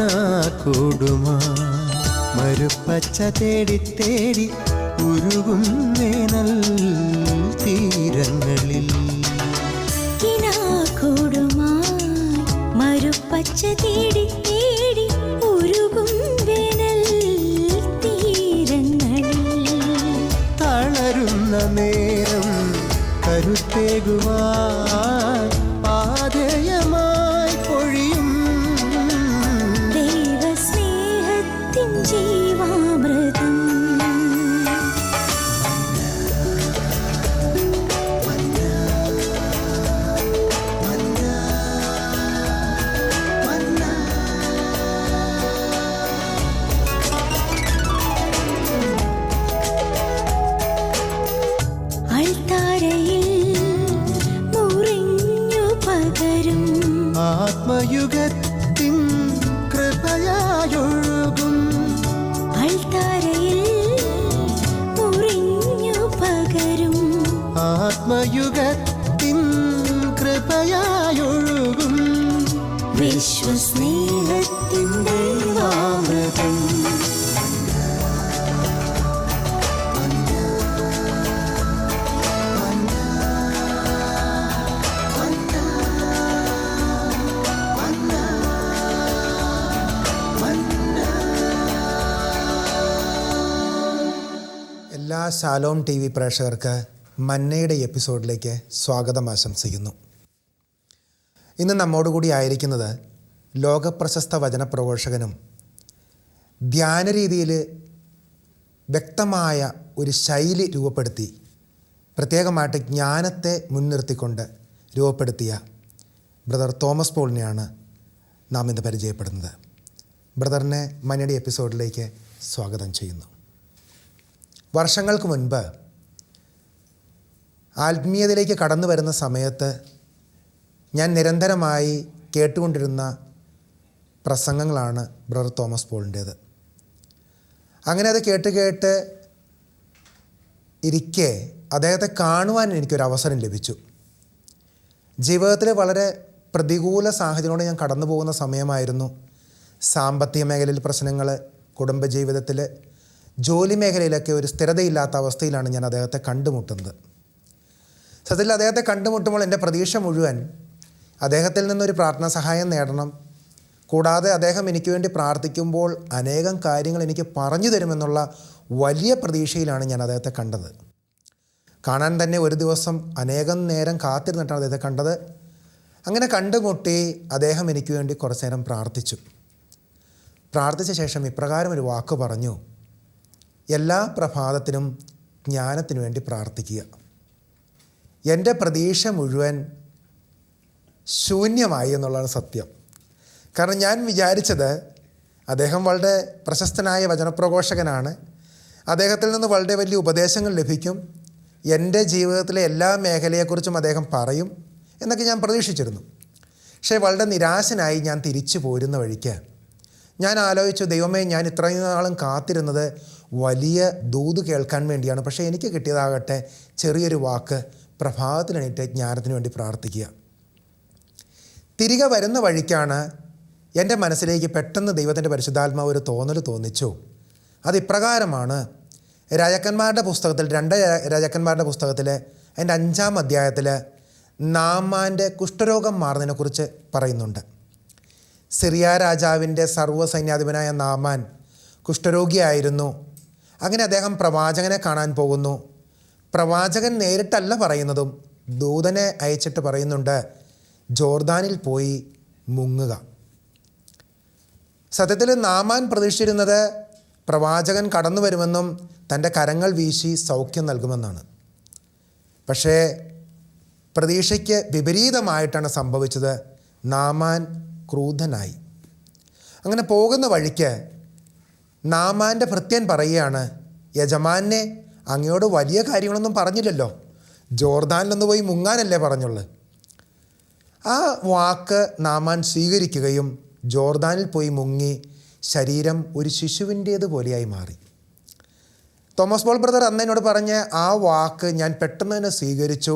കിനാക്കൂടുമാ മരുപ്പച്ച തേടി തേടി ഉരുകും വേനൽ തീരങ്ങളിൽ. കിനാക്കൂടുമായി മരുപ്പച്ച തേടി തേടി ഉരുകും വേനൽ തീരങ്ങളിൽ. തളരുന്ന നേരം കരുത്തേകുവാൻ പാതയമായി പൊഴിയും ദൈവസ്നേഹത്തിൻ ജീവാമൃതം. ആത്മയുഗത്തിൻ കൃപയായൊഴുകും അൾത്താരയിൽ മുറിഞ്ഞു പകരും. ആത്മയുഗത്തിൻ കൃപയായൊഴുകും വിശ്വസ്നേഹത്തിൻ ദൈവാമൃതം. എല്ലാ ശാലോം ടി വി പ്രേക്ഷകർക്ക് മന്നയുടെ എപ്പിസോഡിലേക്ക് സ്വാഗതം ആശംസിക്കുന്നു. ഇന്ന് നമ്മോടുകൂടി ആയിരിക്കുന്നത് ലോകപ്രശസ്ത വചനപ്രഘോഷകനും ധ്യാന രീതിയിൽ വ്യക്തമായ ഒരു ശൈലി രൂപപ്പെടുത്തി പ്രത്യേകമായിട്ട് ജ്ഞാനത്തെ മുൻനിർത്തിക്കൊണ്ട് രൂപപ്പെടുത്തിയ ബ്രദർ തോമസ് പോളിനെയാണ് നാം ഇന്ന് പരിചയപ്പെടുന്നത്. ബ്രദറിനെ മന്നയുടെ എപ്പിസോഡിലേക്ക് സ്വാഗതം ചെയ്യുന്നു. വർഷങ്ങൾക്ക് മുൻപ് ആത്മീയതയിലേക്ക് കടന്നു വരുന്ന സമയത്ത് ഞാൻ നിരന്തരമായി കേട്ടുകൊണ്ടിരുന്ന പ്രസംഗങ്ങളാണ് ബ്രദർ തോമസ് പോളിൻ്റേത്. അങ്ങനെ അത് കേട്ട് ഇരിക്കെ അദ്ദേഹത്തെ കാണുവാൻ എനിക്കൊരവസരം ലഭിച്ചു. ജീവിതത്തിൽ വളരെ പ്രതികൂല സാഹചര്യങ്ങളോട് ഞാൻ കടന്നു പോകുന്ന സമയമായിരുന്നു. സാമ്പത്തിക മേഖലയിൽ പ്രശ്നങ്ങൾ, കുടുംബജീവിതത്തിൽ, ജോലി മേഖലയിലൊക്കെ ഒരു സ്ഥിരതയില്ലാത്ത അവസ്ഥയിലാണ് ഞാൻ അദ്ദേഹത്തെ കണ്ടുമുട്ടുന്നത്. സത്യത്തിൽ അദ്ദേഹത്തെ കണ്ടുമുട്ടുമ്പോൾ എൻ്റെ പ്രതീക്ഷ മുഴുവൻ അദ്ദേഹത്തിൽ നിന്നൊരു പ്രാർത്ഥനാ സഹായം നേടണം, കൂടാതെ അദ്ദേഹം എനിക്ക് വേണ്ടി പ്രാർത്ഥിക്കുമ്പോൾ അനേകം കാര്യങ്ങൾ എനിക്ക് പറഞ്ഞു തരുമെന്നുള്ള വലിയ പ്രതീക്ഷയിലാണ് ഞാൻ അദ്ദേഹത്തെ കണ്ടത്. കാണാൻ തന്നെ ഒരു ദിവസം അനേകം നേരം കാത്തിരുന്നിട്ടാണ് അദ്ദേഹത്തെ കണ്ടത്. അങ്ങനെ കണ്ടുമുട്ടി അദ്ദേഹം എനിക്ക് വേണ്ടി കുറച്ചു നേരം പ്രാർത്ഥിച്ചു. പ്രാർത്ഥിച്ച ശേഷം ഇപ്രകാരം ഒരു വാക്ക് പറഞ്ഞു: എല്ലാ പ്രഭാതത്തിനും ജ്ഞാനത്തിനു വേണ്ടി പ്രാർത്ഥിക്കുക. എൻ്റെ പ്രതീക്ഷ മുഴുവൻ ശൂന്യമായി എന്നുള്ളതാണ് സത്യം. കാരണം ഞാൻ വിചാരിച്ചത് അദ്ദേഹം വളരെ പ്രശസ്തനായ വചനപ്രഘോഷകനാണ്, അദ്ദേഹത്തിൽ നിന്ന് വളരെ വലിയ ഉപദേശങ്ങൾ ലഭിക്കും, എൻ്റെ ജീവിതത്തിലെ എല്ലാ മേഖലയെക്കുറിച്ചും അദ്ദേഹം പറയും എന്നൊക്കെ ഞാൻ പ്രതീക്ഷിച്ചിരുന്നു. പക്ഷേ വളരെ നിരാശനായി ഞാൻ തിരിച്ചു പോരുന്ന വഴിക്ക് ഞാൻ ആലോചിച്ചു, ദൈവമേ, ഞാൻ ഇത്രയും നാളും കാത്തിരുന്നത് വലിയ ദൂത് കേൾക്കാൻ വേണ്ടിയാണ്, പക്ഷേ എനിക്ക് കിട്ടിയതാകട്ടെ ചെറിയൊരു വാക്ക്: പ്രഭാതത്തിനെണീറ്റ് ജ്ഞാനത്തിന് വേണ്ടി പ്രാർത്ഥിക്കുക. തിരികെ വരുന്ന വഴിക്കാണ് എൻ്റെ മനസ്സിലേക്ക് പെട്ടെന്ന് ദൈവത്തിൻ്റെ പരിശുദ്ധാത്മാവ് ഒരു തോന്നൽ തോന്നിച്ചു. അതിപ്രകാരമാണ്. രാജാക്കന്മാരുടെ പുസ്തകത്തിൽ 2 രാജാക്കന്മാരുടെ പുസ്തകത്തിൽ അതിൻ്റെ 5-ാം അധ്യായത്തിൽ നാമാൻ്റെ കുഷ്ഠരോഗം മാറുന്നതിനെക്കുറിച്ച് പറയുന്നുണ്ട്. സിറിയ രാജാവിൻ്റെ സർവ്വസൈന്യാധിപനായ നാമാൻ കുഷ്ഠരോഗിയായിരുന്നു. അങ്ങനെ അദ്ദേഹം പ്രവാചകനെ കാണാൻ പോകുന്നു. പ്രവാചകൻ നേരിട്ടല്ല പറയുന്നതും, ദൂതനെ അയച്ചിട്ട് പറയുന്നുണ്ട്, ജോർദാനിൽ പോയി മുങ്ങുക. സത്യത്തിൽ നാമാൻ പ്രതീക്ഷിച്ചിരുന്നത് പ്രവാചകൻ കടന്നു വരുമെന്നും തൻ്റെ കരങ്ങൾ വീശി സൗഖ്യം നൽകുമെന്നാണ്. പക്ഷേ പ്രതീക്ഷയ്ക്ക് വിപരീതമായിട്ടാണ് സംഭവിച്ചത്. നാമാൻ ക്രൂദ്ധനായി. അങ്ങനെ പോകുന്ന വഴിക്ക് നാമാൻ്റെ ഭൃത്യൻ പറയുകയാണ്, യജമാനെ, അങ്ങയോട് വലിയ കാര്യങ്ങളൊന്നും പറഞ്ഞില്ലല്ലോ, ജോർദാനിലൊന്ന് പോയി മുങ്ങാനല്ലേ പറഞ്ഞുള്ളൂ. ആ വാക്ക് നാമാൻ സ്വീകരിക്കുകയും ജോർദാനിൽ പോയി മുങ്ങി ശരീരം ഒരു ശിശുവിൻ്റേത് പോലെയായി മാറി. തോമസ് പോൾ ബ്രദർ അന്ന് എന്നോട് പറഞ്ഞ ആ വാക്ക് ഞാൻ പെട്ടെന്ന് തന്നെ സ്വീകരിച്ചു.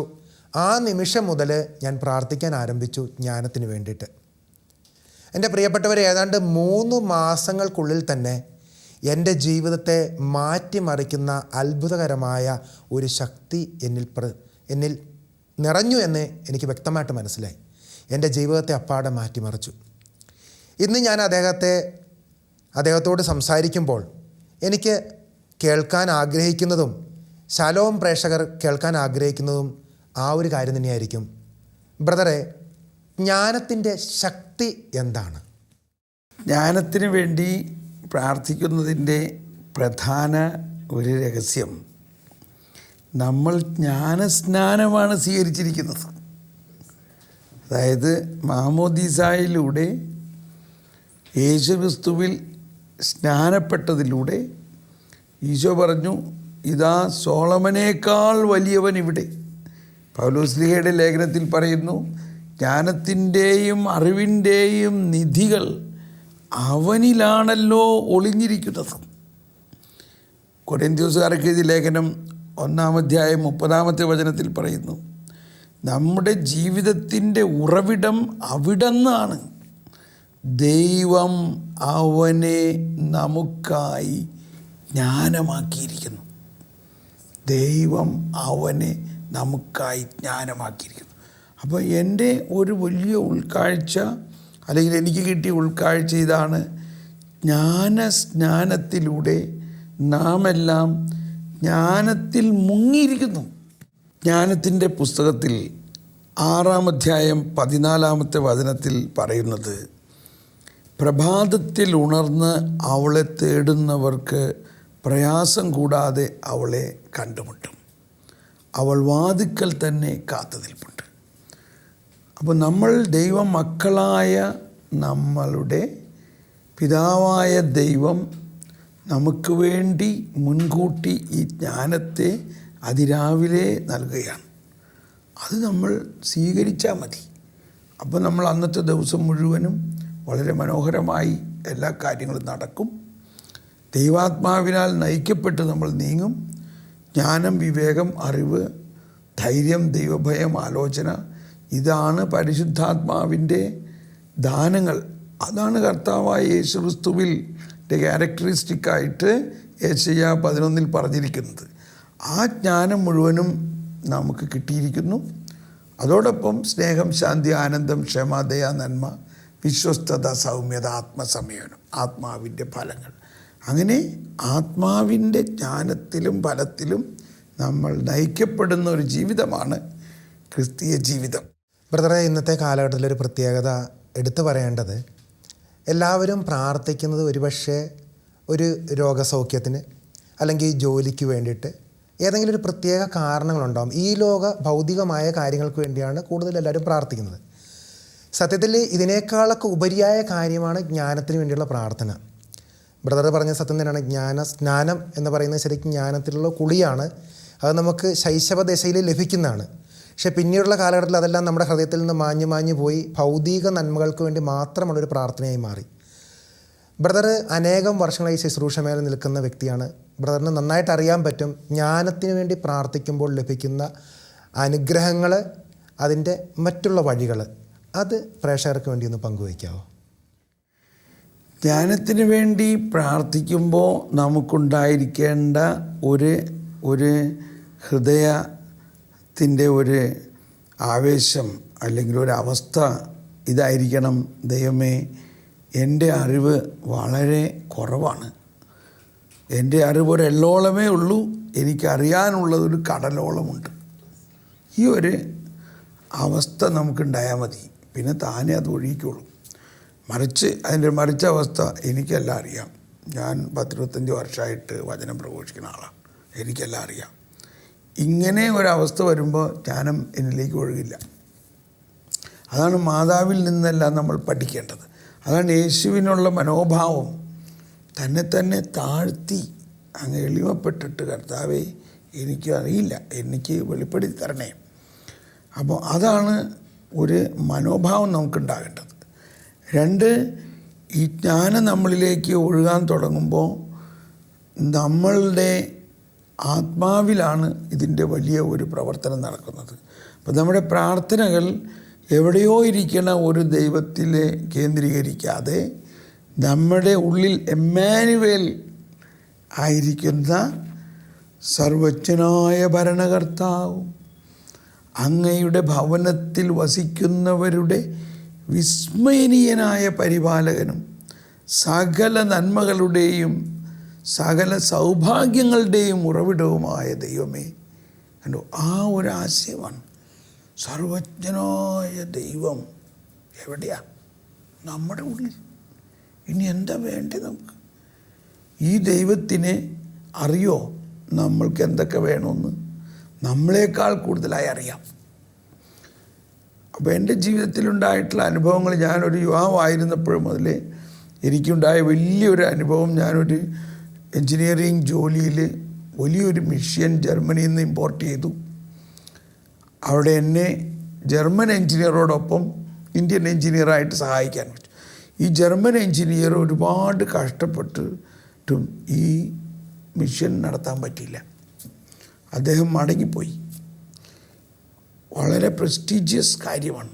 ആ നിമിഷം മുതൽ ഞാൻ പ്രാർത്ഥിക്കാൻ ആരംഭിച്ചു ജ്ഞാനത്തിന് വേണ്ടിയിട്ട്. എൻ്റെ പ്രിയപ്പെട്ടവരെ, ഏതാണ്ട് 3 മാസങ്ങൾക്കുള്ളിൽ തന്നെ എൻ്റെ ജീവിതത്തെ മാറ്റിമറിക്കുന്ന അത്ഭുതകരമായ ഒരു ശക്തി എന്നിൽ നിറഞ്ഞു എന്ന് എനിക്ക് വ്യക്തമായിട്ട് മനസ്സിലായി. എൻ്റെ ജീവിതത്തെ അപ്പാടെ മാറ്റിമറിച്ചു. ഇന്ന് ഞാൻ അദ്ദേഹത്തോട് സംസാരിക്കുമ്പോൾ എനിക്ക് കേൾക്കാൻ ആഗ്രഹിക്കുന്നതും ശലോം പ്രേക്ഷകർ കേൾക്കാൻ ആഗ്രഹിക്കുന്നതും ആ ഒരു കാര്യം തന്നെയായിരിക്കും. ബ്രദറെ, ജ്ഞാനത്തിൻ്റെ ശക്തി എന്താണ്? ജ്ഞാനത്തിന് വേണ്ടി പ്രാർത്ഥിക്കുന്നതിൻ്റെ പ്രധാന ഒരു രഹസ്യം, നമ്മൾ ജ്ഞാനസ്നാനമാണ് സ്വീകരിച്ചിരിക്കുന്നത്. അതായത് മാമോദീസായിലൂടെ യേശുക്രിസ്തുവിൽ സ്നാനപ്പെട്ടതിലൂടെ ഈശോ പറഞ്ഞു, ഇതാ സോളമനേക്കാൾ വലിയവൻ ഇവിടെ. പൗലോസ്ലീഹയുടെ ലേഖനത്തിൽ പറയുന്നു, ജ്ഞാനത്തിൻ്റെയും അറിവിൻ്റെയും നിധികൾ അവനിലാണല്ലോ ഒളിഞ്ഞിരിക്കുന്നത്. കൊരിന്ത്യോസുകാർക്ക് എഴുതിയ ലേഖനം 1-ാം അധ്യായം 30-ാമത്തെ വചനത്തിൽ പറയുന്നു, നമ്മുടെ ജീവിതത്തിൻ്റെ ഉറവിടം അവിടുന്നാണ്. ദൈവം അവനെ നമുക്കായി ജ്ഞാനമാക്കിയിരിക്കുന്നു. ദൈവം അവനെ നമുക്കായി ജ്ഞാനമാക്കിയിരിക്കുന്നു. അപ്പോൾ എൻ്റെ ഒരു വലിയ ഉൾക്കാഴ്ച, അല്ലെങ്കിൽ എനിക്ക് കിട്ടിയ ഉൾക്കാഴ്ച ഇതാണ്, ജ്ഞാനസ്നാനത്തിലൂടെ നാം എല്ലാം ജ്ഞാനത്തിൽ മുങ്ങിയിരിക്കുന്നു. ജ്ഞാനത്തിൻ്റെ പുസ്തകത്തിൽ 6-ാം അധ്യായം 14-ാമത്തെ വചനത്തിൽ പറയുന്നത്, പ്രഭാതത്തിൽ ഉണർന്ന് അവളെ തേടുന്നവർക്ക് പ്രയാസം കൂടാതെ അവളെ കണ്ടുമുട്ടും. അവൾ വാതിക്കൽ തന്നെ കാത്തു നിൽപ്പുണ്ട്. അപ്പോൾ നമ്മൾ ദൈവം മക്കളായ നമ്മളുടെ പിതാവായ ദൈവം നമുക്ക് വേണ്ടി മുൻകൂട്ടി ഈ ജ്ഞാനത്തെ അതിരാവിലെ നൽകുകയാണ്. അത് നമ്മൾ സ്വീകരിച്ചാൽ മതി. അപ്പോൾ നമ്മൾ അന്നത്തെ ദിവസം മുഴുവനും വളരെ മനോഹരമായി എല്ലാ കാര്യങ്ങളും നടക്കും. ദൈവാത്മാവിനാൽ നയിക്കപ്പെട്ട് നമ്മൾ നീങ്ങും. ജ്ഞാനം, വിവേകം, അറിവ്, ധൈര്യം, ദൈവഭയം, ആലോചന, ഇതാണ് പരിശുദ്ധാത്മാവിൻ്റെ ദാനങ്ങൾ. അതാണ് കർത്താവായ യേശുക്രിസ്തുവിൻ്റെ ക്യാരക്ടറിസ്റ്റിക്കായിട്ട് യെശയ്യാ 11 പറഞ്ഞിരിക്കുന്നത്. ആ ജ്ഞാനം മുഴുവനും നമുക്ക് കിട്ടിയിരിക്കുന്നു. അതോടൊപ്പം സ്നേഹം, ശാന്തി, ആനന്ദം, ക്ഷമ, ദയ, നന്മ, വിശ്വസ്തത, സൗമ്യത, ആത്മസംയമനം, ആത്മാവിൻ്റെ ഫലങ്ങൾ. അങ്ങനെ ആത്മാവിൻ്റെ ജ്ഞാനത്തിലും ഫലത്തിലും നമ്മൾ നയിക്കപ്പെടുന്ന ഒരു ജീവിതമാണ് ക്രിസ്തീയ ജീവിതം. ബ്രദറെ, ഇന്നത്തെ കാലഘട്ടത്തിലൊരു പ്രത്യേകത എടുത്തു പറയേണ്ടത്, എല്ലാവരും പ്രാർത്ഥിക്കുന്നത് ഒരുപക്ഷെ ഒരു രോഗസൗഖ്യത്തിന് അല്ലെങ്കിൽ ജോലിക്ക് വേണ്ടിയിട്ട് ഏതെങ്കിലും ഒരു പ്രത്യേക കാരണങ്ങളുണ്ടാകും. ഈ ഭൗതികമായ കാര്യങ്ങൾക്ക് വേണ്ടിയാണ് കൂടുതൽ എല്ലാവരും പ്രാർത്ഥിക്കുന്നത്. സത്യത്തിൽ ഇതിനേക്കാളൊക്കെ ഉപരിയായ കാര്യമാണ് ജ്ഞാനത്തിന് വേണ്ടിയുള്ള പ്രാർത്ഥന. ബ്രദർ പറഞ്ഞ സത്യം തന്നെയാണ്. സ്നാനം എന്ന് പറയുന്നത് ശരിക്കും ജ്ഞാനത്തിലുള്ള കുളിയാണ്. അത് നമുക്ക് ശൈശവദശയിൽ ലഭിക്കുന്നതാണ്. പക്ഷേ പിന്നീടുള്ള കാലഘട്ടത്തിൽ അതെല്ലാം നമ്മുടെ ഹൃദയത്തിൽ നിന്ന് മാഞ്ഞു പോയി ഭൗതിക നന്മകൾക്ക് വേണ്ടി മാത്രമുള്ളൊരു പ്രാർത്ഥനയായി മാറി. ബ്രദർ അനേകം വർഷങ്ങളായി ശുശ്രൂഷമേൽ നിൽക്കുന്ന വ്യക്തിയാണ്. ബ്രദറിന് നന്നായിട്ട് അറിയാൻ പറ്റും ജ്ഞാനത്തിന് വേണ്ടി പ്രാർത്ഥിക്കുമ്പോൾ ലഭിക്കുന്ന അനുഗ്രഹങ്ങൾ, അതിൻ്റെ മറ്റുള്ള വഴികൾ. അത് പ്രേക്ഷകർക്ക് വേണ്ടി ഒന്ന് പങ്കുവയ്ക്കാമോ? ജ്ഞാനത്തിന് വേണ്ടി പ്രാർത്ഥിക്കുമ്പോൾ നമുക്കുണ്ടായിരിക്കേണ്ട ഒരു ഹൃദയത്തിൻ്റെ ഒരു ആവേശം അല്ലെങ്കിൽ ഒരവസ്ഥ ഇതായിരിക്കണം, ദൈവമേ, എൻ്റെ അറിവ് വളരെ കുറവാണ്. എൻ്റെ അറിവ് ഒരു എല്ലോളമേ ഉള്ളൂ, എനിക്കറിയാനുള്ളതൊരു കടലോളമുണ്ട്. ഈ ഒരു അവസ്ഥ നമുക്കുണ്ടായാൽ മതി. പിന്നെ താനേ അത് ഒഴിക്കുള്ളൂ. അതിൻ്റെ മറിച്ച അവസ്ഥ, എനിക്കെല്ലാം അറിയാം, ഞാൻ 10-25 വർഷമായിട്ട് വചനം പ്രഘോഷിക്കുന്ന ആളാണ്, എനിക്കെല്ലാം അറിയാം. ഇങ്ങനെ ഒരവസ്ഥ വരുമ്പോൾ ജ്ഞാനം എന്നിലേക്ക് ഒഴുകില്ല. അതാണ് മാതാവിൽ നിന്നെല്ലാം നമ്മൾ പഠിക്കേണ്ടത്. അതാണ് യേശുവിനുള്ള മനോഭാവം. തന്നെ താഴ്ത്തി അങ്ങ് എളിമപ്പെട്ടിട്ട്, കർത്താവേ എനിക്ക് അറിയില്ല, എനിക്ക് വെളിപ്പെടുത്തി തരണേ. അപ്പോൾ അതാണ് ഒരു മനോഭാവം നമുക്കുണ്ടാകേണ്ടത്. 2, ഈ ജ്ഞാനം നമ്മളിലേക്ക് ഒഴുകാൻ തുടങ്ങുമ്പോൾ നമ്മളുടെ ആത്മാവിലാണ് ഇതിൻ്റെ വലിയ ഒരു പ്രവർത്തനം നടക്കുന്നത്. അപ്പോൾ നമ്മുടെ പ്രാർത്ഥനകൾ എവിടെയോ ഇരിക്കണ ഒരു ദൈവത്തിലെ കേന്ദ്രീകരിക്കാതെ നമ്മുടെ ഉള്ളിൽ എമ്മാനുവേൽ ആയിരിക്കുന്ന സർവജ്ഞനായ ഭരണകർത്താവും അങ്ങയുടെ ഭവനത്തിൽ വസിക്കുന്നവരുടെ വിസ്മയനീയനായ പരിപാലകനും സകല നന്മകളുടെയും സകല സൗഭാഗ്യങ്ങളുടെയും ഉറവിടവുമായ ദൈവമേ. കണ്ടോ, ആ ഒരു ആശയമാണ്. സർവജ്ഞനായ ദൈവം എവിടെയാ? നമ്മുടെ ഉള്ളിൽ. ഇനി എന്താ വേണ്ടത് നമുക്ക്? ഈ ദൈവത്തിനെ അറിയോ നമ്മൾക്ക് എന്തൊക്കെ വേണമെന്ന്? നമ്മളെക്കാൾ കൂടുതലായി അറിയാം. അപ്പോൾ എൻ്റെ ജീവിതത്തിലുണ്ടായിട്ടുള്ള അനുഭവങ്ങൾ, ഞാനൊരു യുവാവായിരുന്നപ്പോഴും മുതലേ എനിക്കുണ്ടായ വലിയൊരു അനുഭവം, ഞാനൊരു എൻജിനീയറിങ് ജോലിയിൽ വലിയൊരു മെഷീൻ ജർമ്മനിയിൽ നിന്ന് ഇമ്പോർട്ട് ചെയ്തു. അവിടെ എന്നെ ജർമ്മൻ എൻജിനീയറോടൊപ്പം ഇന്ത്യൻ എൻജിനീയറായിട്ട് സഹായിക്കാൻ പറ്റും. ഈ ജർമ്മൻ എൻജിനീയർ ഒരുപാട് കഷ്ടപ്പെട്ടിട്ടും ഈ മിഷൻ നടത്താൻ പറ്റിയില്ല. അദ്ദേഹം മടങ്ങിപ്പോയി. വളരെ പ്രസ്റ്റീജിയസ് കാര്യമാണ്.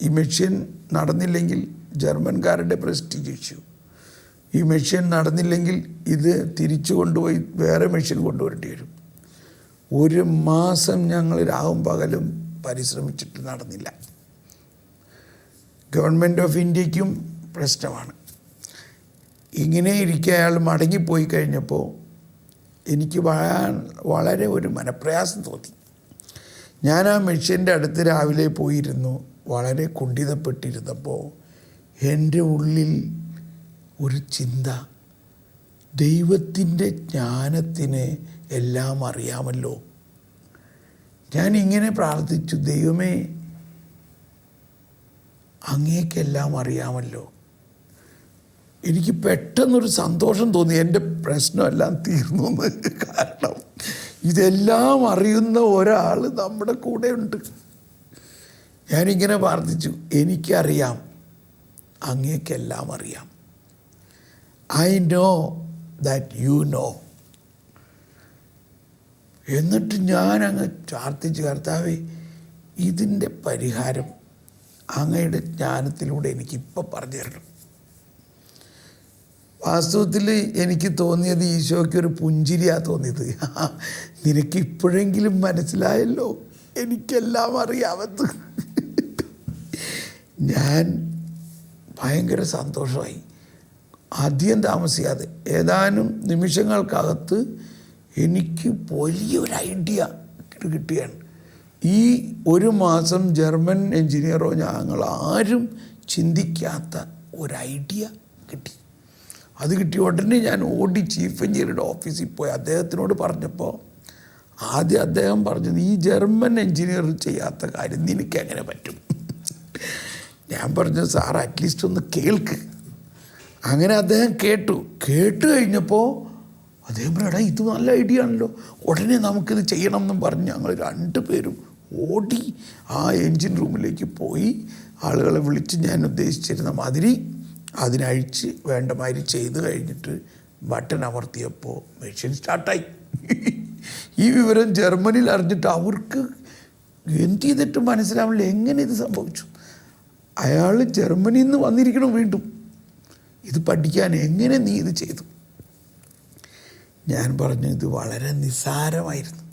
ഈ മെഷീൻ നടന്നില്ലെങ്കിൽ ജർമ്മൻകാരുടെ പ്രസ്റ്റീജ് ഇഷ്യൂ. ഈ മെഷീൻ നടന്നില്ലെങ്കിൽ ഇത് തിരിച്ചു കൊണ്ടുപോയി വേറെ മെഷീൻ കൊണ്ടുവരേണ്ടി വരും. 1 മാസം ഞങ്ങൾ രാവും പകലും പരിശ്രമിച്ചിട്ട് നടന്നില്ല. ഗവൺമെൻറ് ഓഫ് ഇന്ത്യക്കും പ്രശ്നമാണ്. ഇങ്ങനെ ഇരിക്കെ അയാൾ മടങ്ങിപ്പോയി കഴിഞ്ഞപ്പോൾ എനിക്ക് വളരെ ഒരു മനപ്രയാസം തോന്നി. ഞാൻ ആ മെഷീൻ്റെ അടുത്ത് രാവിലെ പോയിരുന്നു. വളരെ കുണ്ഠിതപ്പെട്ടിരുന്നപ്പോൾ എൻ്റെ ഉള്ളിൽ ഒരു ചിന്ത, ദൈവത്തിൻ്റെ ജ്ഞാനത്തിന് എല്ലാം അറിയാമല്ലോ. ഞാനിങ്ങനെ പ്രാർത്ഥിച്ചു, ദൈവമേ അങ്ങേക്കെല്ലാം അറിയാമല്ലോ. എനിക്ക് പെട്ടെന്നൊരു സന്തോഷം തോന്നി, എൻ്റെ പ്രശ്നമെല്ലാം തീർന്നു എന്ന്. കാരണം ഇതെല്ലാം അറിയുന്ന ഒരാൾ നമ്മുടെ കൂടെ ഉണ്ട്. ഞാനിങ്ങനെ പ്രാർത്ഥിച്ചു, എനിക്കറിയാം അങ്ങേക്കെല്ലാം അറിയാം. I know that you know. എന്നിട്ട് ഞാൻ അങ്ങ് പ്രാർത്ഥിച്ചു, കർത്താവേ ഇതിൻ്റെ പരിഹാരം അങ്ങയുടെ ജ്ഞാനത്തിലൂടെ എനിക്കിപ്പോൾ പറഞ്ഞു തരണം. വാസ്തവത്തിൽ എനിക്ക് തോന്നിയത് ഈശോയ്ക്കൊരു പുഞ്ചിരിയാണ് തോന്നിയത്. നിനക്ക് ഇപ്പോഴെങ്കിലും മനസ്സിലായല്ലോ എനിക്കെല്ലാം അറിയാമെന്ന്. ഞാൻ ഭയങ്കര സന്തോഷമായി. അധികം താമസിയാതെ ഏതാനും നിമിഷങ്ങൾക്കകത്ത് എനിക്ക് വലിയൊരു ഐഡിയ കിട്ടുകയാണ്. ഈ 1 മാസം ജർമ്മൻ എൻജിനീയറോ ഞങ്ങൾ ആരും ചിന്തിക്കാത്ത ഒരു ഐഡിയ കിട്ടി. അത് കിട്ടിയ ഉടനെ ഞാൻ ഓടി ചീഫ് എഞ്ചിനീയറുടെ ഓഫീസിൽ പോയി അദ്ദേഹത്തിനോട് പറഞ്ഞപ്പോൾ ആദ്യം അദ്ദേഹം പറഞ്ഞത്, ഈ ജർമ്മൻ എൻജിനീയർ ചെയ്യാത്ത കാര്യം നിനക്ക് എങ്ങനെ പറ്റും? ഞാൻ പറഞ്ഞു, സാർ അറ്റ്ലീസ്റ്റ് ഒന്ന് കേൾക്ക്. അങ്ങനെ അദ്ദേഹം കേട്ടു കഴിഞ്ഞപ്പോൾ അദ്ദേഹം പറയാ, ഇത് നല്ല ഐഡിയ ആണല്ലോ, ഉടനെ നമുക്കിത് ചെയ്യണം എന്നും പറഞ്ഞ് ഞങ്ങൾ 2 പേരും ഓടി ആ എൻജിൻ റൂമിലേക്ക് പോയി ആളുകളെ വിളിച്ച് ഞാൻ ഉദ്ദേശിച്ചിരുന്ന മാതിരി അതിനഴിച്ച് വേണ്ട മാതിരി ചെയ്ത് കഴിഞ്ഞിട്ട് ബട്ടൺ അമർത്തിയപ്പോൾ മെഷീൻ സ്റ്റാർട്ടായി. ഈ വിവരം ജർമ്മനിയിൽ അറിഞ്ഞിട്ട് അവർക്ക് എന്ത് ചെയ്തിട്ട് മനസ്സിലാവില്ല എങ്ങനെ ഇത് സംഭവിച്ചു. അയാൾ ജർമ്മനിയിൽ നിന്ന് വന്നിരിക്കണം വീണ്ടും ഇത് പഠിക്കാൻ. എങ്ങനെ നീ ഇത് ചെയ്തു? ഞാൻ പറഞ്ഞു, ഇത് വളരെ നിസ്സാരമായിരുന്നു,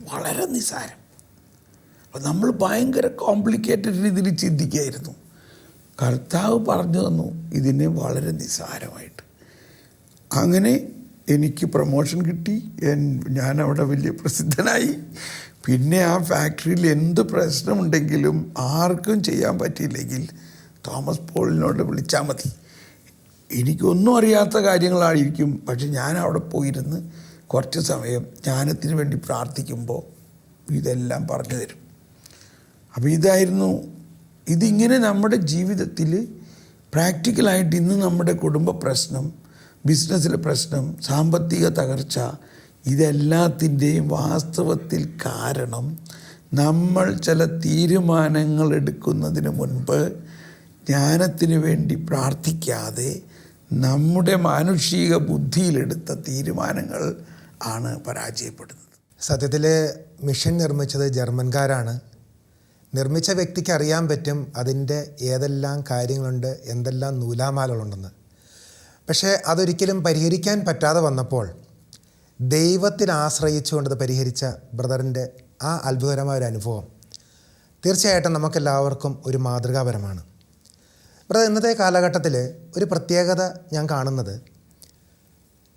വളരെ നിസ്സാരം. അപ്പം നമ്മൾ ഭയങ്കര കോംപ്ലിക്കേറ്റഡ് രീതിയിൽ ചിന്തിക്കുകയായിരുന്നു. കർത്താവ് പറഞ്ഞു തന്നു ഇതിനെ വളരെ നിസ്സാരമായിട്ട്. അങ്ങനെ എനിക്ക് പ്രൊമോഷൻ കിട്ടി. ഞാൻ അവിടെ വലിയ പ്രസിദ്ധനായി. പിന്നെ ആ ഫാക്ടറിയിൽ എന്ത് പ്രശ്നമുണ്ടെങ്കിലും ആർക്കും ചെയ്യാൻ പറ്റിയില്ലെങ്കിൽ തോമസ് പോളിനോട് വിളിച്ചാൽ മതി. എനിക്കൊന്നും അറിയാത്ത കാര്യങ്ങളായിരിക്കും, പക്ഷെ ഞാൻ അവിടെ പോയിരുന്ന് കുറച്ച് സമയം ജ്ഞാനത്തിന് വേണ്ടി പ്രാർത്ഥിക്കുമ്പോൾ ഇതെല്ലാം പറഞ്ഞു തരും. അപ്പോൾ ഇതായിരുന്നു. ഇതിങ്ങനെ നമ്മുടെ ജീവിതത്തിൽ പ്രാക്ടിക്കലായിട്ട് ഇന്ന് നമ്മുടെ കുടുംബ പ്രശ്നം, ബിസിനസ്സിലെ പ്രശ്നം, സാമ്പത്തിക തകർച്ച, ഇതെല്ലാത്തിൻ്റെയും വാസ്തവത്തിൽ കാരണം നമ്മൾ ചില തീരുമാനങ്ങൾ എടുക്കുന്നതിന് മുൻപ് ജ്ഞാനത്തിന് വേണ്ടി പ്രാർത്ഥിക്കാതെ നമ്മുടെ മാനുഷിക ബുദ്ധിയിലെടുത്ത തീരുമാനങ്ങൾ ആണ് പരാജയപ്പെടുന്നത്. സത്യത്തിൽ മിഷൻ നിർമ്മിച്ചത് ജർമ്മൻകാരാണ്. നിർമ്മിച്ച വ്യക്തിക്ക് അറിയാൻ പറ്റും അതിൻ്റെ ഏതെല്ലാം കാര്യങ്ങളുണ്ട്, എന്തെല്ലാം നൂലാമാലകളുണ്ടെന്ന്. പക്ഷേ അതൊരിക്കലും പരിഹരിക്കാൻ പറ്റാതെ വന്നപ്പോൾ ദൈവത്തിൽ ആശ്രയിച്ചുകൊണ്ടത് പരിഹരിച്ച ബ്രദറിൻ്റെ ആ അത്ഭുതകരമായ ഒരു അനുഭവം തീർച്ചയായിട്ടും നമുക്കെല്ലാവർക്കും ഒരു മാതൃകാപരമാണ്. ബ്രദർ, ഇന്നത്തെ കാലഘട്ടത്തിൽ ഒരു പ്രത്യേകത ഞാൻ കാണുന്നത്,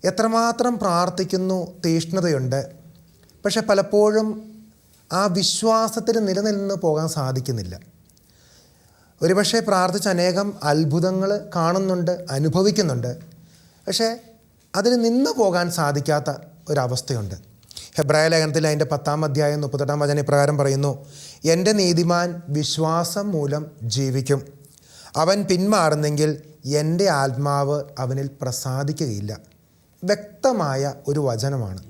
എത്രമാത്രം പ്രാർത്ഥിക്കുന്നു, തീഷ്ണതയുണ്ട്, പക്ഷെ പലപ്പോഴും ആ വിശ്വാസത്തിൽ നിലനിന്ന് പോകാൻ സാധിക്കുന്നില്ല. ഒരുപക്ഷെ പ്രാർത്ഥിച്ച അനേകം അത്ഭുതങ്ങൾ കാണുന്നുണ്ട്, അനുഭവിക്കുന്നുണ്ട്, പക്ഷേ അതിന് നിന്ന് പോകാൻ സാധിക്കാത്ത ഒരവസ്ഥയുണ്ട്. ഹെബ്രായ ലേഖനത്തിൽ അതിൻ്റെ 10-ാം അധ്യായം 38-ാം വചനം ഇപ്രകാരം പറയുന്നു: എൻ്റെ നീതിമാൻ വിശ്വാസം മൂലം ജീവിക്കും, അവൻ പിന്മാറുന്നെങ്കിൽ എൻ്റെ ആത്മാവ് അവനിൽ പ്രസാദിക്കുകയില്ല. വ്യക്തമായ ഒരു വചനമാണ്.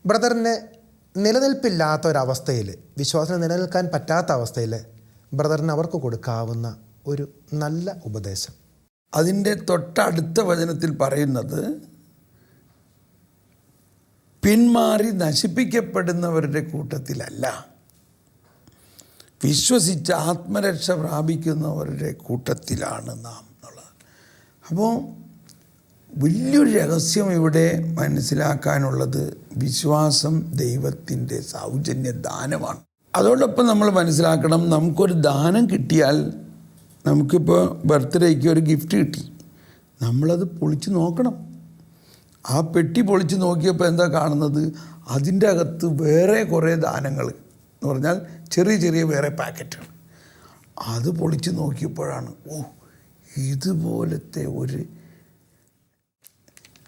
ബ്രദറിന് നിലനിൽപ്പില്ലാത്ത ഒരവസ്ഥയിൽ, വിശ്വാസത്തിന് നിലനിൽക്കാൻ പറ്റാത്ത അവസ്ഥയിൽ ബ്രദറിന് അവർക്ക് കൊടുക്കാവുന്ന ഒരു നല്ല ഉപദേശം. അതിൻ്റെ തൊട്ടടുത്ത വചനത്തിൽ പറയുന്നത്, പിന്മാറി നശിപ്പിക്കപ്പെടുന്നവരുടെ കൂട്ടത്തിലല്ല, വിശ്വസിച്ച് ആത്മരക്ഷ പ്രാപിക്കുന്നവരുടെ കൂട്ടത്തിലാണ് നാം എന്നുള്ളത്. അപ്പോൾ വലിയൊരു രഹസ്യം ഇവിടെ മനസ്സിലാക്കാനുള്ളത്, വിശ്വാസം ദൈവത്തിൻ്റെ സൗജന്യ ദാനമാണ്. അതോടൊപ്പം നമ്മൾ മനസ്സിലാക്കണം, നമുക്കൊരു ദാനം കിട്ടിയാൽ, നമുക്കിപ്പോൾ ബർത്ത്ഡേക്ക് ഒരു ഗിഫ്റ്റ് കിട്ടി, നമ്മളത് പൊളിച്ച് നോക്കണം. ആ പെട്ടി പൊളിച്ച് നോക്കിയപ്പോൾ എന്താ കാണുന്നത്? അതിൻ്റെ അകത്ത് വേറെ കുറേ ദാനങ്ങൾ എന്ന് പറഞ്ഞാൽ ചെറിയ ചെറിയ വേറെ പാക്കറ്റുകൾ. അത് പൊളിച്ച് നോക്കിയപ്പോഴാണ്, ഇതുപോലത്തെ ഒരു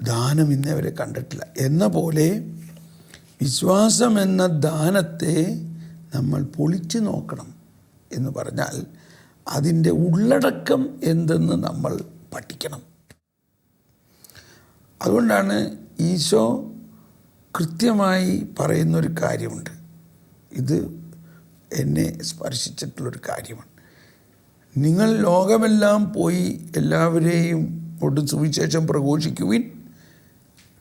ദാനം ഇന്നവരെ കണ്ടിട്ടില്ല എന്ന പോലെ വിശ്വാസം എന്ന ദാനത്തെ നമ്മൾ പൊളിച്ച് നോക്കണം. എന്ന് പറഞ്ഞാൽ അതിൻ്റെ ഉള്ളടക്കം എന്തെന്ന് നമ്മൾ പഠിക്കണം. അതുകൊണ്ടാണ് ഈശോ കൃത്യമായി പറയുന്നൊരു കാര്യമുണ്ട്. ഇത് എന്നെ സ്പർശിച്ചിട്ടുള്ളൊരു കാര്യമാണ്. നിങ്ങൾ ലോകമെല്ലാം പോയി എല്ലാവരെയും കൊണ്ട് സുവിശേഷം പ്രഘോഷിക്കുവിൻ,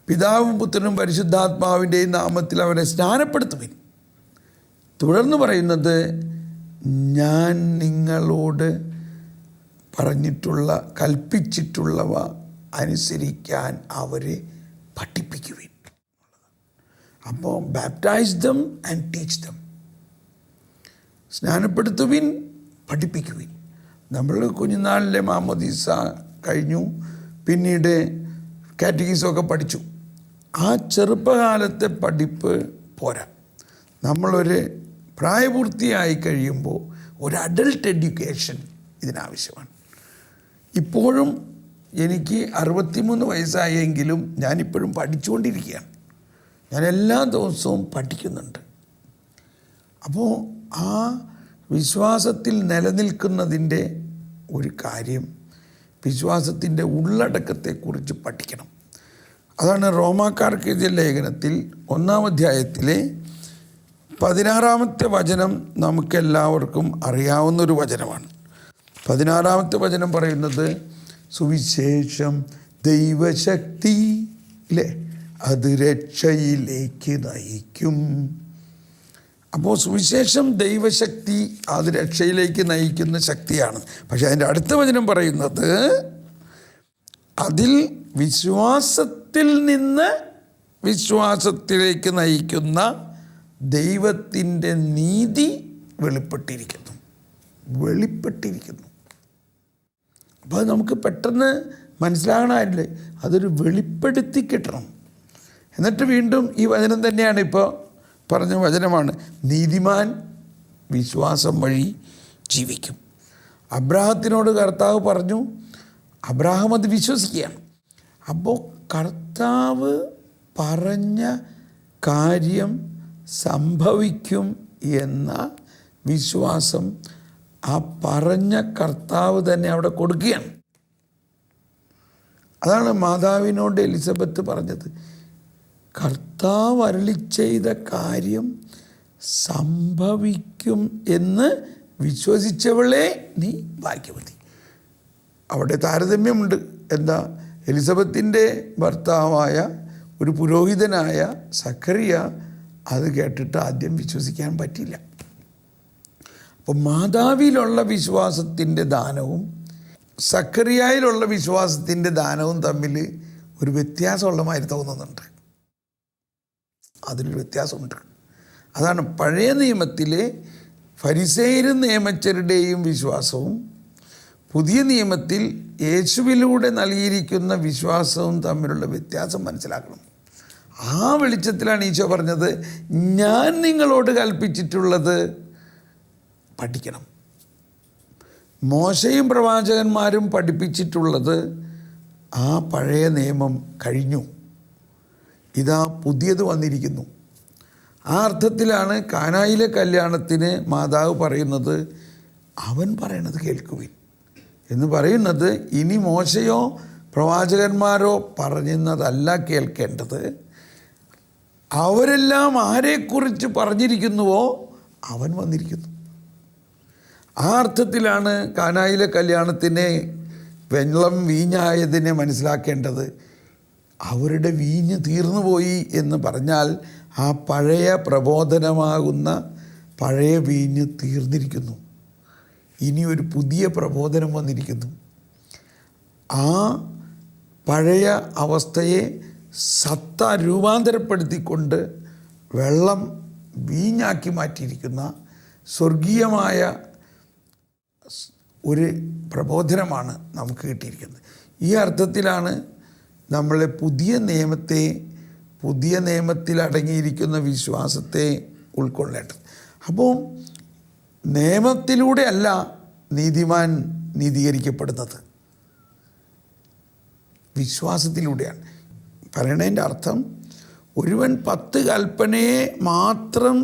പിതാവും പുത്രനും പരിശുദ്ധാത്മാവിൻ്റെയും നാമത്തിൽ അവരെ സ്നാനപ്പെടുത്തുവിൻ. തുടർന്ന് പറയുന്നത്, ഞാൻ നിങ്ങളോട് കൽപ്പിച്ചിട്ടുള്ളവ അനുസരിക്കാൻ അവരെ പഠിപ്പിക്കുവിൻ. അപ്പോൾ baptise them and teach them, സ്നാനപ്പെടുത്തുവിൻ, പഠിപ്പിക്കുവിൻ. നമ്മൾ കുഞ്ഞുനാളിലെ മാമോദീസ കഴിഞ്ഞു, പിന്നീട് കാറ്റഗീസമൊക്കെ പഠിച്ചു. ആ ചെറുപ്പകാലത്തെ പഠിപ്പ് പോരാ. നമ്മളൊരു പ്രായപൂർത്തിയായി കഴിയുമ്പോൾ ഒരു അഡൽട്ട് എഡ്യൂക്കേഷൻ ഇതിനാവശ്യമാണ്. ഇപ്പോഴും എനിക്ക് 63 വയസ്സായെങ്കിലും ഞാനിപ്പോഴും പഠിച്ചുകൊണ്ടിരിക്കുകയാണ്. ഞാൻ എല്ലാ ദിവസവും പഠിക്കുന്നുണ്ട്. അപ്പോൾ ആ വിശ്വാസത്തിൽ നിലനിൽക്കുന്നതിൻ്റെ ഒരു കാര്യം, വിശ്വാസത്തിൻ്റെ ഉള്ളടക്കത്തെക്കുറിച്ച് പഠിക്കണം. അതാണ് റോമാക്കാർക്ക് എഴുതിയ ലേഖനത്തിൽ 1-ാം അധ്യായത്തിലെ 16-ാമത്തെ വചനം നമുക്കെല്ലാവർക്കും അറിയാവുന്നൊരു വചനമാണ്. 16-ാമത്തെ വചനം പറയുന്നത്, സുവിശേഷം ദൈവശക്തി, അല്ലേ, അത് രക്ഷയിലേക്ക് നയിക്കും. അപ്പോൾ സുവിശേഷം ദൈവശക്തി, അത് രക്ഷയിലേക്ക് നയിക്കുന്ന ശക്തിയാണ്. പക്ഷേ അതിൻ്റെ അടുത്ത വചനം പറയുന്നത്, അതിൽ വിശ്വാസത്തിൽ നിന്ന് വിശ്വാസത്തിലേക്ക് നയിക്കുന്ന ദൈവത്തിൻ്റെ നീതി വെളിപ്പെട്ടിരിക്കുന്നു. അപ്പോൾ അത് നമുക്ക് പെട്ടെന്ന് മനസ്സിലാകണമല്ലേ, അതൊരു വെളിപ്പെടുത്തി കിട്ടണം. എന്നിട്ട് വീണ്ടും ഈ വചനം തന്നെയാണ് ഇപ്പോൾ പറഞ്ഞ വചനമാണ്, നീതിമാൻ വിശ്വാസം വഴി ജീവിക്കും. അബ്രാഹത്തിനോട് കർത്താവ് പറഞ്ഞു, അബ്രാഹാം അത് വിശ്വസിക്കുകയാണ്. അപ്പോൾ കർത്താവ് പറഞ്ഞ കാര്യം സംഭവിക്കും എന്ന വിശ്വാസം ആ പറഞ്ഞ കർത്താവ് തന്നെ അവിടെ കൊടുക്കുകയാണ്. അതാണ് മാതാവിനോട് എലിസബത്ത് പറഞ്ഞത്, കർത്താവ് അരുളി ചെയ്ത കാര്യം സംഭവിക്കും എന്ന് വിശ്വസിച്ചവളെ നീ ഭാഗ്യവതി. അവിടെ താരതമ്യമുണ്ട്. എന്താ? എലിസബത്തിൻ്റെ ഭർത്താവായ ഒരു പുരോഹിതനായ സഖറിയ അത് കേട്ടിട്ട് ആദ്യം വിശ്വസിക്കാൻ പറ്റിയില്ല. അപ്പോൾ മാതാവിലുള്ള വിശ്വാസത്തിൻ്റെ ദാനവും സക്കറിയായിലുള്ള വിശ്വാസത്തിൻ്റെ ദാനവും തമ്മിൽ ഒരു വ്യത്യാസമുള്ള മാതിരി തോന്നുന്നുണ്ട്. അതിലൊരു വ്യത്യാസമുണ്ട്. അതാണ് പഴയ നിയമത്തിലെ ഫരിസേയരും നിയമജ്ഞരുടെയും വിശ്വാസവും പുതിയ നിയമത്തിൽ യേശുവിലൂടെ നൽകിയിരിക്കുന്ന വിശ്വാസവും തമ്മിലുള്ള വ്യത്യാസം മനസ്സിലാക്കണം. ആ വെളിച്ചത്തിലാണ് ഈശോ പറഞ്ഞത്, ഞാൻ നിങ്ങളോട് കൽപ്പിച്ചിട്ടുള്ളത് പഠിക്കണം. മോശയും പ്രവാചകന്മാരും പഠിപ്പിച്ചിട്ടുള്ളത് ആ പഴയ നിയമം കഴിഞ്ഞു, ഇതാ പുതിയത് വന്നിരിക്കുന്നു. ആ അർത്ഥത്തിലാണ് കാനായിലെ കല്യാണത്തിന് മാതാവ് പറയുന്നത്, അവൻ പറയണത് കേൾക്കുവിൻ എന്ന് പറയുന്നത്. ഇനി മോശയോ പ്രവാചകന്മാരോ പറയുന്നതല്ല കേൾക്കേണ്ടത്, അവരെല്ലാം ആരെക്കുറിച്ച് പറഞ്ഞിരിക്കുന്നുവോ അവൻ വന്നിരിക്കുന്നു. ആ അർത്ഥത്തിലാണ് കാനായിലെ കല്യാണത്തിനെ വെള്ളം വീഞ്ഞായതിനെ മനസ്സിലാക്കേണ്ടത്. അവരുടെ വീഞ്ഞ് തീർന്നുപോയി എന്ന് പറഞ്ഞാൽ ആ പഴയ പ്രബോധനമാകുന്ന പഴയ വീഞ്ഞ് തീർന്നിരിക്കുന്നു. ഇനി ഒരു പുതിയ പ്രബോധനം വന്നിരിക്കുന്നു. ആ പഴയ അവസ്ഥയെ സത്ത രൂപാന്തരപ്പെടുത്തിക്കൊണ്ട് വെള്ളം വീഞ്ഞാക്കി മാറ്റിയിരിക്കുന്ന സ്വർഗീയമായ ഒരു പ്രബോധനമാണ് നമുക്ക് കിട്ടിയിരിക്കുന്നത്. ഈ അർത്ഥത്തിലാണ് നമ്മളെ പുതിയ നിയമത്തിൽ അടങ്ങിയിരിക്കുന്ന വിശ്വാസത്തെ ഉൾക്കൊള്ളേണ്ടത്. അപ്പോൾ നിയമത്തിലൂടെ അല്ല നീതിമാൻ നീതീകരിക്കപ്പെടുന്നത്, വിശ്വാസത്തിലൂടെയാണ്. പറയണതിൻ്റെ അർത്ഥം, ഒരുവൻ 10 കൽപ്പനയെ മാത്രം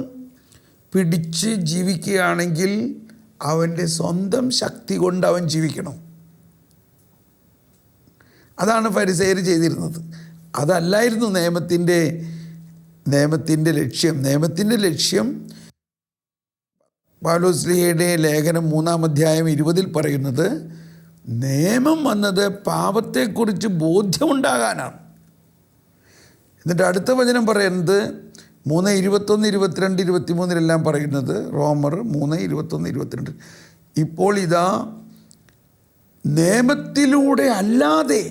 പിടിച്ച് ജീവിക്കുകയാണെങ്കിൽ അവൻ്റെ സ്വന്തം ശക്തി കൊണ്ട് അവൻ ജീവിക്കണം. അതാണ് ഫരിസേയർ ചെയ്തിരുന്നത്. അതല്ലായിരുന്നു നിയമത്തിൻ്റെ ലക്ഷ്യം. നിയമത്തിൻ്റെ ലക്ഷ്യം പൗലോസ്ലീഹയുടെ ലേഖനം 3-ാം അധ്യായം 20 പറയുന്നത്, നിയമം വന്നത് പാപത്തെക്കുറിച്ച് ബോധ്യമുണ്ടാകാനാണ്. എന്നിട്ട് അടുത്ത വചനം പറയുന്നത് 3:21, 22, 23 പറയുന്നത്, റോമർ 3:21, 22, ഇപ്പോൾ ഇതാ നിയമത്തിലൂടെ അല്ലാതെ,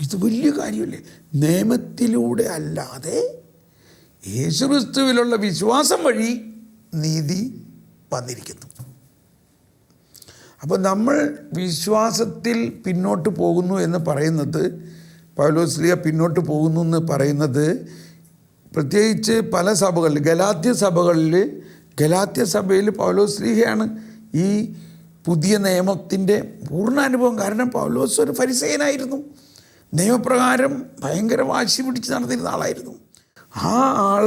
ഇത് വലിയ കാര്യമല്ലേ, നിയമത്തിലൂടെ അല്ലാതെ യേശുക്രിസ്തുവിലുള്ള വിശ്വാസം വഴി നീതി വന്നിരിക്കുന്നു. അപ്പോൾ നമ്മൾ വിശ്വാസത്തിൽ പിന്നോട്ട് പോകുന്നു എന്ന് പറയുന്നത്, പൗലോസ്ലീഹ പിന്നോട്ട് പോകുന്നു എന്ന് പറയുന്നത്, പ്രത്യേകിച്ച് പല സഭകളിൽ, ഗലാത്യ സഭയിൽ പൗലോസ്ലീഹയാണ് ഈ പുതിയ നിയമത്തിൻ്റെ പൂർണ്ണാനുഭവം. കാരണം പൗലോസ് ഒരു ഫരിസേയനായിരുന്നു, നിയമപ്രകാരം ഭയങ്കര വാശി പിടിച്ച് നടന്നിരുന്ന ആളായിരുന്നു. ആ ആൾ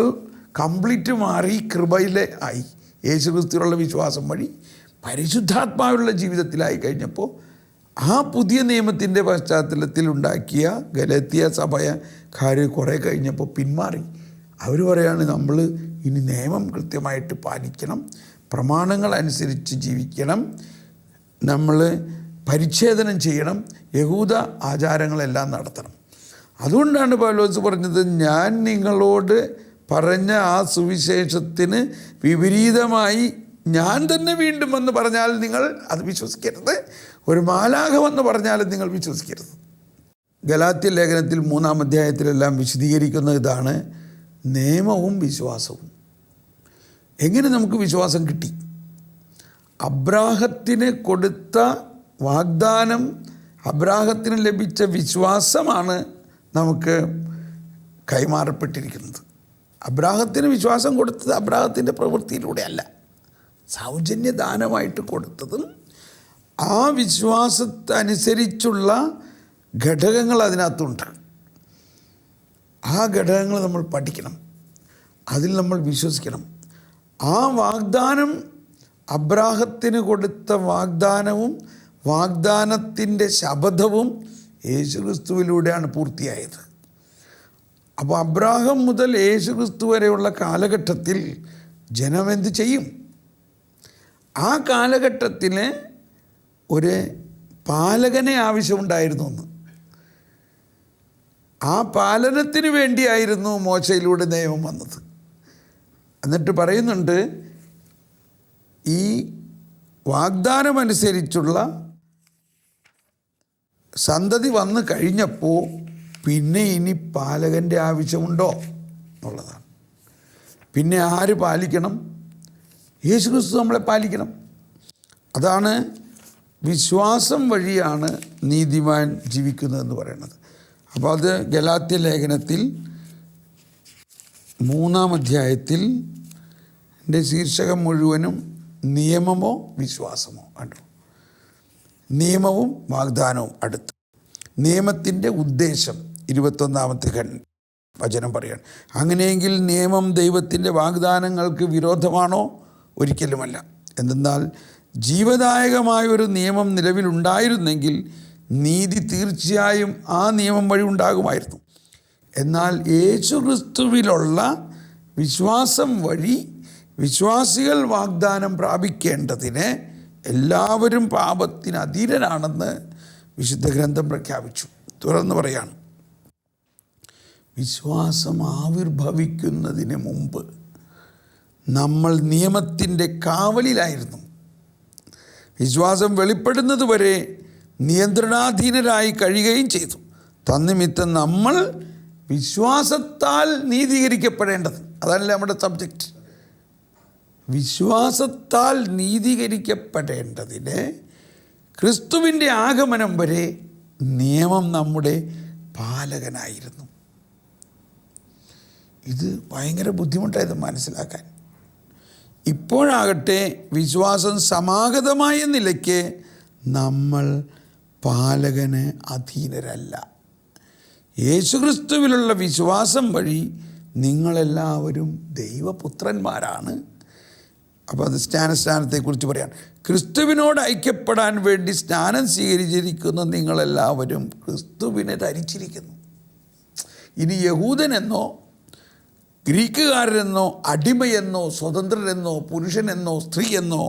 കംപ്ലീറ്റ് മാറി കൃപയിലെ ആയി. യേശുക്രിസ്തുവിലുള്ള വിശ്വാസം വഴി പരിശുദ്ധാത്മാവുള്ള ജീവിതത്തിലായി കഴിഞ്ഞപ്പോൾ ആ പുതിയ നിയമത്തിൻ്റെ പശ്ചാത്തലത്തിൽ ഉണ്ടാക്കിയ ഗലാത്യ സഭക്കാർ കുറേ കഴിഞ്ഞപ്പോൾ പിന്മാറി. അവർ പറയാണ്, നമ്മൾ ഇനി നിയമം കൃത്യമായിട്ട് പാലിക്കണം, പ്രമാണങ്ങൾ അനുസരിച്ച് ജീവിക്കണം, നമ്മൾ പരിച്ഛേദനം ചെയ്യണം, യഹൂദ ആചാരങ്ങളെല്ലാം നടത്തണം. അതുകൊണ്ടാണ് പൗലോസ് പറഞ്ഞത്, ഞാൻ നിങ്ങളോട് പറഞ്ഞ ആ സുവിശേഷത്തിന് വിപരീതമായി ഞാൻ തന്നെ വീണ്ടും വന്ന് പറഞ്ഞാൽ നിങ്ങൾ അത് വിശ്വസിക്കരുത്, ഒരു മാലാഖ വന്ന് പറഞ്ഞാലും നിങ്ങൾ വിശ്വസിക്കരുത്. ഗലാത്യ ലേഖനത്തിൽ 3-ാം അധ്യായത്തിലെല്ലാം വിശദീകരിക്കുന്ന ഇതാണ് നിയമവും വിശ്വാസവും. എങ്ങനെ നമുക്ക് വിശ്വാസം കിട്ടി? അബ്രാഹത്തിന് കൊടുത്ത വാഗ്ദാനം, അബ്രാഹത്തിന് ലഭിച്ച വിശ്വാസമാണ് നമുക്ക് കൈമാറപ്പെട്ടിരിക്കുന്നത്. അബ്രാഹത്തിന് വിശ്വാസം കൊടുത്തത് അബ്രാഹത്തിൻ്റെ പ്രവൃത്തിയിലൂടെയല്ല, സൗജന്യദാനമായിട്ട് കൊടുത്തതും ആ വിശ്വാസത്തനുസരിച്ചുള്ള ഘടകങ്ങൾ അതിനകത്തുണ്ട്. ആ ഘടകങ്ങൾ നമ്മൾ പഠിക്കണം, അതിൽ നമ്മൾ വിശ്വസിക്കണം. ആ വാഗ്ദാനം, അബ്രാഹത്തിന് കൊടുത്ത വാഗ്ദാനവും വാഗ്ദാനത്തിൻ്റെ ശപഥവും യേശുക്രിസ്തുവിലൂടെയാണ് പൂർത്തിയായത്. അപ്പോൾ അബ്രാഹം മുതൽ യേശുക്രിസ്തു വരെയുള്ള കാലഘട്ടത്തിൽ ജനം എന്ത് ചെയ്യും? ആ കാലഘട്ടത്തിന് ഒരു പാലകനെ ആവശ്യമുണ്ടായിരുന്നു എന്ന്. ആ പാലനത്തിന് വേണ്ടിയായിരുന്നു മോശയിലൂടെ നിയമം വന്നത്. എന്നിട്ട് പറയുന്നുണ്ട്, ഈ വാഗ്ദാനമനുസരിച്ചുള്ള സന്തതി വന്നു കഴിഞ്ഞപ്പോൾ പിന്നെ ഇനി പാലകൻ്റെ ആവശ്യമുണ്ടോ എന്നുള്ളതാണ്. പിന്നെ ആര് പാലിക്കണം? യേശുക്രിസ്തു നമ്മളെ പാലിക്കണം. അതാണ് വിശ്വാസം വഴിയാണ് നീതിമാൻ ജീവിക്കുന്നതെന്ന് പറയുന്നത്. അപ്പോൾ അത് ഗലാത്യ ലേഖനത്തിൽ 3-ാം അധ്യായത്തിൽ എൻ്റെ ശീർഷകം മുഴുവനും നിയമമോ വിശ്വാസമോ കണ്ടു. നിയമവും വാഗ്ദാനവും അടുത്ത്. നിയമത്തിൻ്റെ ഉദ്ദേശം 21-ാമത്തെ വചനം പറയാണ്. അങ്ങനെയെങ്കിൽ നിയമം ദൈവത്തിൻ്റെ വാഗ്ദാനങ്ങൾക്ക് വിരോധമാണോ? ഒരിക്കലുമല്ല. എന്തെന്നാൽ ജീവദായകമായൊരു നിയമം നിലവിലുണ്ടായിരുന്നെങ്കിൽ നീതി തീർച്ചയായും ആ നിയമം വഴി ഉണ്ടാകുമായിരുന്നു. എന്നാൽ യേശുക്രിസ്തുവിലുള്ള വിശ്വാസം വഴി വിശ്വാസികൾ വാഗ്ദാനം പ്രാപിക്കേണ്ടതിന് എല്ലാവരും പാപത്തിന് അധീനരാണെന്ന് വിശുദ്ധ ഗ്രന്ഥം പ്രഖ്യാപിച്ചു. തുറന്ന് പറയാണ്, വിശ്വാസം ആവിർഭവിക്കുന്നതിന് മുമ്പ് നമ്മൾ നിയമത്തിൻ്റെ കാവലിലായിരുന്നു. വിശ്വാസം വെളിപ്പെടുന്നത് വരെ നിയന്ത്രണാധീനരായി കഴിയുകയും ചെയ്തു. തന്നിമിത്തം നമ്മൾ വിശ്വാസത്താൽ നീതീകരിക്കപ്പെടേണ്ടത്. അതല്ല നമ്മുടെ സബ്ജക്റ്റ്. വിശ്വാസത്താൽ നീതീകരിക്കപ്പെടേണ്ടതിന് ക്രിസ്തുവിൻ്റെ ആഗമനം വരെ നിയമം നമ്മുടെ പാലകനായിരുന്നു. ഇത് ഭയങ്കര ബുദ്ധിമുട്ടായത് മനസ്സിലാക്കാൻ. ഇപ്പോഴാകട്ടെ വിശ്വാസം സമാഗതമായ നിലയ്ക്ക് നമ്മൾ പാലകന് അധീനരല്ല. യേശുക്രിസ്തുവിലുള്ള വിശ്വാസം വഴി നിങ്ങളെല്ലാവരും ദൈവപുത്രന്മാരാണ്. അപ്പോൾ അത് സ്നാനത്തെക്കുറിച്ച് പറയാം. ക്രിസ്തുവിനോട് ഐക്യപ്പെടാൻ വേണ്ടി സ്നാനം സ്വീകരിച്ചിരിക്കുന്ന നിങ്ങളെല്ലാവരും ക്രിസ്തുവിനെ ധരിച്ചിരിക്കുന്നു. ഇനി യഹൂദനെന്നോ ഗ്രീക്കുകാരനെന്നോ അടിമയെന്നോ സ്വതന്ത്രരെന്നോ പുരുഷനെന്നോ സ്ത്രീയെന്നോ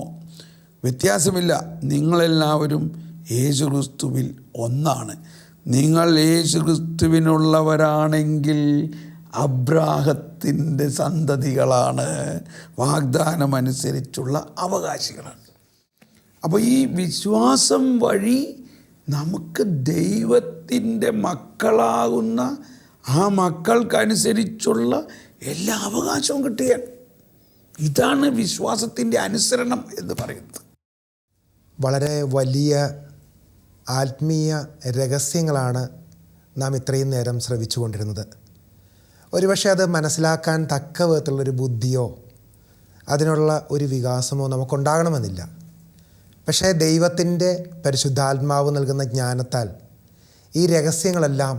വ്യത്യാസമില്ല. നിങ്ങളെല്ലാവരും യേശുക്രിസ്തുവിൽ ഒന്നാണ്. നിങ്ങൾ യേശുക്രിസ്തുവിനുള്ളവരാണെങ്കിൽ അബ്രാഹത്തിൻ്റെ സന്തതികളാണ്, വാഗ്ദാനമനുസരിച്ചുള്ള അവകാശികളാണ്. അപ്പോൾ ഈ വിശ്വാസം വഴി നമുക്ക് ദൈവത്തിൻ്റെ മക്കളാകുന്ന ആ മക്കൾക്കനുസരിച്ചുള്ള എല്ലാ അവകാശവും കിട്ടുകയാണ്. ഇതാണ് വിശ്വാസത്തിൻ്റെ അനുസരണം എന്ന് പറയുന്നത്. വളരെ വലിയ ആത്മീയ രഹസ്യങ്ങളാണ് നാം ഇത്രയും നേരം ശ്രവിച്ചു കൊണ്ടിരുന്നത്. ഒരുപക്ഷെ അത് മനസ്സിലാക്കാൻ തക്ക വിധത്തിലുള്ളൊരു ബുദ്ധിയോ അതിനുള്ള ഒരു വികാസമോ നമുക്കുണ്ടാകണമെന്നില്ല. പക്ഷേ ദൈവത്തിൻ്റെ പരിശുദ്ധാത്മാവ് നൽകുന്ന ജ്ഞാനത്താൽ ഈ രഹസ്യങ്ങളെല്ലാം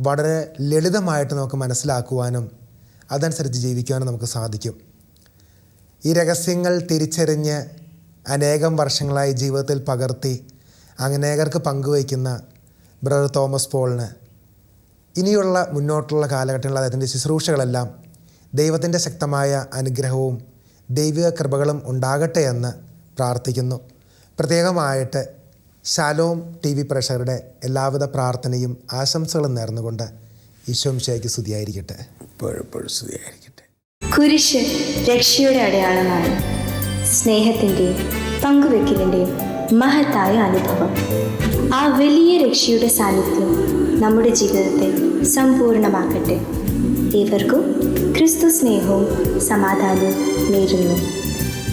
വളരെ ലളിതമായിട്ട് നമുക്ക് മനസ്സിലാക്കുവാനും അതനുസരിച്ച് ജീവിക്കുവാനും നമുക്ക് സാധിക്കും. ഈ രഹസ്യങ്ങൾ തിരിച്ചറിഞ്ഞ് അനേകം വർഷങ്ങളായി ജീവിതത്തിൽ പകർത്തി അനേകർക്ക് പങ്കുവയ്ക്കുന്ന ബ്രദർ തോമസ് പോളിന് ഇനിയുള്ള മുന്നോട്ടുള്ള കാലഘട്ടങ്ങളിൽ അദ്ദേഹത്തിൻ്റെ ശുശ്രൂഷകളെല്ലാം ദൈവത്തിൻ്റെ ശക്തമായ അനുഗ്രഹവും ദൈവിക കൃപകളും ഉണ്ടാകട്ടെ എന്ന് പ്രാർത്ഥിക്കുന്നു. പ്രത്യേകമായിട്ട് ശാലോം TV പ്രേക്ഷകരുടെ എല്ലാവിധ പ്രാർത്ഥനയും ആശംസകളും നേർന്നുകൊണ്ട് ഈശോ മിശിഹായ്ക്ക് സ്തുതിയായിരിക്കട്ടെ. എപ്പോഴും സ്തുതിയായിരിക്കട്ടെ. കുരിശ് രക്ഷയുടെ അടയാളമാണ്. സ്നേഹത്തിൻ്റെയും പങ്കുവെക്കലിൻ്റെയും മഹത്തായ അനുഭവം. ആ വലിയ രക്ഷയുടെ സാന്നിധ്യം നമ്മുടെ ജീവിതത്തെ സമ്പൂർണ്ണമാക്കട്ടെ. ഏവർക്കും ക്രിസ്തു സ്നേഹവും സമാധാനവും നേരുന്നു.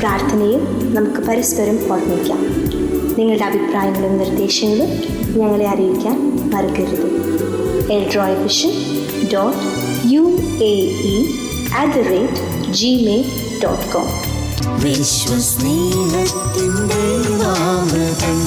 പ്രാർത്ഥനയിൽ നമുക്ക് പരസ്പരം ഓർമ്മിക്കാം. നിങ്ങളുടെ അഭിപ്രായങ്ങളും നിർദ്ദേശങ്ങളും ഞങ്ങളെ അറിയിക്കാൻ മറക്കരുത്. വിശ്വസ്നേഹത്തിൻ്റെ അമൃതം